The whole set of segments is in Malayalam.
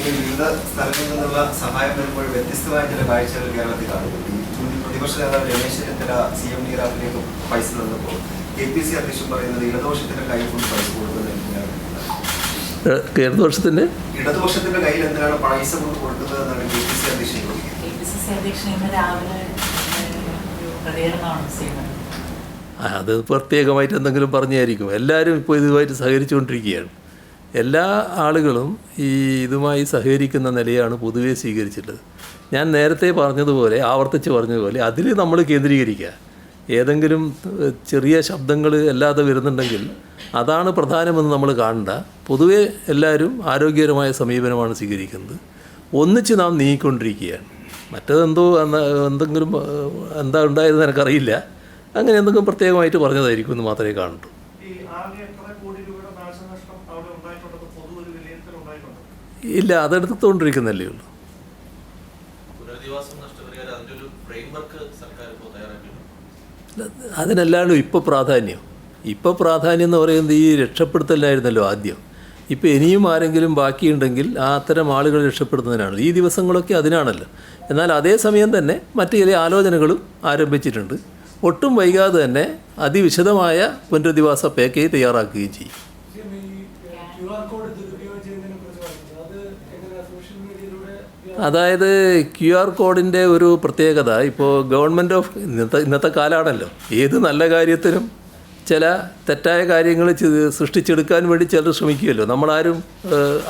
വിവിധ സ്ഥലങ്ങളിൽ നിന്നുള്ള സഹായം വരുമ്പോൾ വ്യത്യസ്തമായ ചില കാഴ്ചകൾ കേരളത്തിൽ കാണുന്നുണ്ട്. പ്രതിപക്ഷ നേതാവ് രമേശ് ചെന്നിത്തല CM റാപ്പിലേക്ക് പൈസ തന്നപ്പോൾ KPC അധ്യക്ഷൻ പറയുന്നത് ഇടതുപക്ഷത്തിന്റെ കയ്യിൽ കൊണ്ട് പൈസ കൊടുക്കുന്നത് എന്തിനാണ്? ഇടതുപക്ഷത്തിന്റെ കയ്യിൽ എന്തിനാണ് പൈസ കൊണ്ട് കൊടുക്കുന്നത് എന്നാണ് KPC അധ്യക്ഷൻ അത് പ്രത്യേകമായിട്ട് എന്തെങ്കിലും പറഞ്ഞായിരിക്കും. എല്ലാവരും ഇപ്പോൾ ഇതുമായിട്ട് സഹകരിച്ചുകൊണ്ടിരിക്കുകയാണ്. എല്ലാ ആളുകളും ഇതുമായി സഹകരിക്കുന്ന നിലയാണ് പൊതുവെ സ്വീകരിച്ചിട്ടുള്ളത്. ഞാൻ നേരത്തെ പറഞ്ഞതുപോലെ, ആവർത്തിച്ച് പറഞ്ഞതുപോലെ, അതിൽ നമ്മൾ കേന്ദ്രീകരിക്കുക. ഏതെങ്കിലും ചെറിയ ശബ്ദങ്ങൾ അല്ലാതെ വരുന്നുണ്ടെങ്കിൽ അതാണ് പ്രധാനമെന്ന് നമ്മൾ കാണണ്ട. പൊതുവെ എല്ലാവരും ആരോഗ്യകരമായ സമീപനമാണ് സ്വീകരിക്കുന്നത്. ഒന്നിച്ച് നാം നീങ്ങിക്കൊണ്ടിരിക്കുകയാണ്. മറ്റേതെന്തോ എന്തെങ്കിലും എന്താ ഉണ്ടായതെന്ന് എനിക്കറിയില്ല. അങ്ങനെ എന്തെങ്കിലും പ്രത്യേകമായിട്ട് പറഞ്ഞതായിരിക്കും എന്ന് മാത്രമേ കാണുള്ളൂ. ഇല്ല, അതെടുത്തുകൊണ്ടിരിക്കുന്നല്ലേ ഉള്ളൂ. അതിനല്ലാണ്ട് ഇപ്പോൾ പ്രാധാന്യം എന്ന് പറയുന്നത് ഈ രക്ഷപ്പെടുത്തലായിരുന്നല്ലോ ആദ്യം. ഇപ്പോൾ ഇനിയും ആരെങ്കിലും ബാക്കിയുണ്ടെങ്കിൽ അത്തരം ആളുകളെ രക്ഷപ്പെടുത്തുന്നതിനാണ്. ഈ ദിവസങ്ങളൊക്കെ അതിനാണല്ലോ. എന്നാൽ അതേസമയം തന്നെ മറ്റു ചില ആലോചനകളും ആരംഭിച്ചിട്ടുണ്ട്. ഒട്ടും വൈകാതെ തന്നെ അതിവിശദമായ പുനരധിവാസ പാക്കേജ് തയ്യാറാക്കുകയും ചെയ്യും. അതായത് QR കോഡിൻ്റെ ഒരു പ്രത്യേകത, ഇപ്പോൾ ഗവൺമെൻറ് ഓഫ് ഇന്നത്തെ കാലമാണല്ലോ, ഏത് നല്ല കാര്യത്തിനും ചില തെറ്റായ കാര്യങ്ങൾ സൃഷ്ടിച്ചെടുക്കാൻ വേണ്ടി ചിലർ ശ്രമിക്കുമല്ലോ. നമ്മളാരും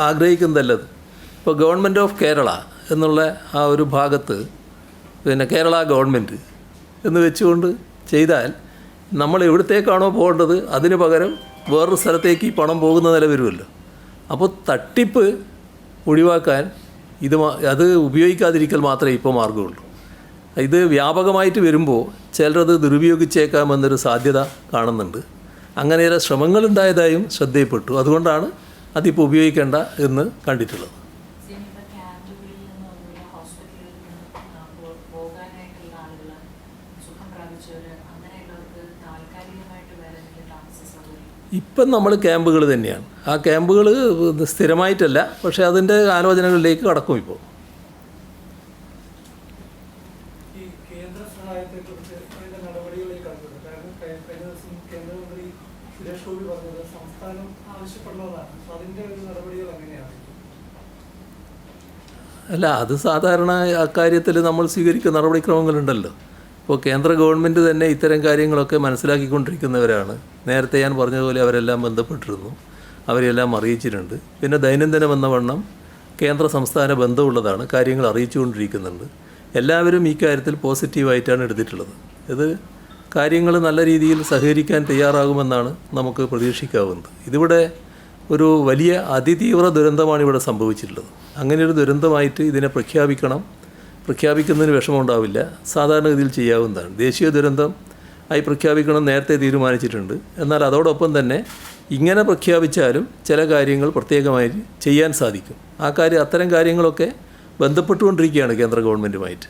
ആഗ്രഹിക്കുന്നതല്ലത്. ഇപ്പോൾ ഗവൺമെൻറ് ഓഫ് കേരള എന്നുള്ള ആ ഒരു ഭാഗത്ത് കേരള ഗവൺമെൻറ് എന്ന് വെച്ചുകൊണ്ട് ചെയ്താൽ നമ്മൾ എവിടത്തേക്കാണോ പോകേണ്ടത് അതിന് പകരം വേറൊരു സ്ഥലത്തേക്ക് ഈ പണം പോകുന്ന നില വരുമല്ലോ. അപ്പോൾ തട്ടിപ്പ് ഒഴിവാക്കാൻ അത് ഉപയോഗിക്കാതിരിക്കൽ മാത്രമേ ഇപ്പോൾ മാർഗമുള്ളൂ. ഇത് വ്യാപകമായിട്ട് വരുമ്പോൾ ചിലരത് ദുരുപയോഗിച്ചേക്കാമെന്നൊരു സാധ്യത കാണുന്നുണ്ട്. അങ്ങനെയുള്ള ശ്രമങ്ങളുണ്ടായതായും ശ്രദ്ധയിൽപ്പെട്ടു. അതുകൊണ്ടാണ് അതിപ്പോൾ ഉപയോഗിക്കേണ്ട എന്ന് കണ്ടിട്ടുള്ളത്. ഇപ്പം നമ്മൾ ക്യാമ്പുകൾ തന്നെയാണ്. ആ ക്യാമ്പുകൾ സ്ഥിരമായിട്ടല്ല, പക്ഷേ അതിൻ്റെ ആലോചനകളിലേക്ക് കടക്കും. ഇപ്പോൾ അല്ല, അത് സാധാരണ അക്കാര്യത്തിൽ നമ്മൾ സ്വീകരിക്കുന്ന നടപടിക്രമങ്ങളുണ്ടല്ലോ. ഇപ്പോൾ കേന്ദ്ര ഗവൺമെൻറ് തന്നെ ഇത്തരം കാര്യങ്ങളൊക്കെ മനസ്സിലാക്കിക്കൊണ്ടിരിക്കുന്നവരാണ്. നേരത്തെ ഞാൻ പറഞ്ഞതുപോലെ അവരെല്ലാം ബന്ധപ്പെട്ടിരുന്നു, അവരെല്ലാം അറിയിച്ചിട്ടുണ്ട്. പിന്നെ ദൈനംദിനം എന്ന വണ്ണം കേന്ദ്ര സംസ്ഥാന ബന്ധമുള്ളതാണ്, കാര്യങ്ങൾ അറിയിച്ചുകൊണ്ടിരിക്കുന്നുണ്ട്. എല്ലാവരും ഈ കാര്യത്തിൽ പോസിറ്റീവായിട്ടാണ് എടുത്തിട്ടുള്ളത്. ഇത് കാര്യങ്ങൾ നല്ല രീതിയിൽ സഹകരിക്കാൻ തയ്യാറാകുമെന്നാണ് നമുക്ക് പ്രതീക്ഷിക്കാവുന്നത്. ഇതിവിടെ ഒരു വലിയ അതിതീവ്ര ദുരന്തമാണ് ഇവിടെ സംഭവിച്ചിട്ടുള്ളത്. അങ്ങനെയൊരു ദുരന്തമായിട്ട് ഇതിനെ പ്രഖ്യാപിക്കുന്നതിന് വിഷമമുണ്ടാവില്ല. സാധാരണഗതിയിൽ ചെയ്യാവുന്നതാണ്. ദേശീയ ദുരന്തം ആയി പ്രഖ്യാപിക്കണം നേരത്തെ തീരുമാനിച്ചിട്ടുണ്ട്. എന്നാൽ അതോടൊപ്പം തന്നെ ഇങ്ങനെ പ്രഖ്യാപിച്ചാലും ചില കാര്യങ്ങൾ പ്രത്യേകമായി ചെയ്യാൻ സാധിക്കും. അത്തരം കാര്യങ്ങളൊക്കെ ബന്ധപ്പെട്ടുകൊണ്ടിരിക്കുകയാണ് കേന്ദ്ര ഗവൺമെൻറ്റുമായിട്ട്.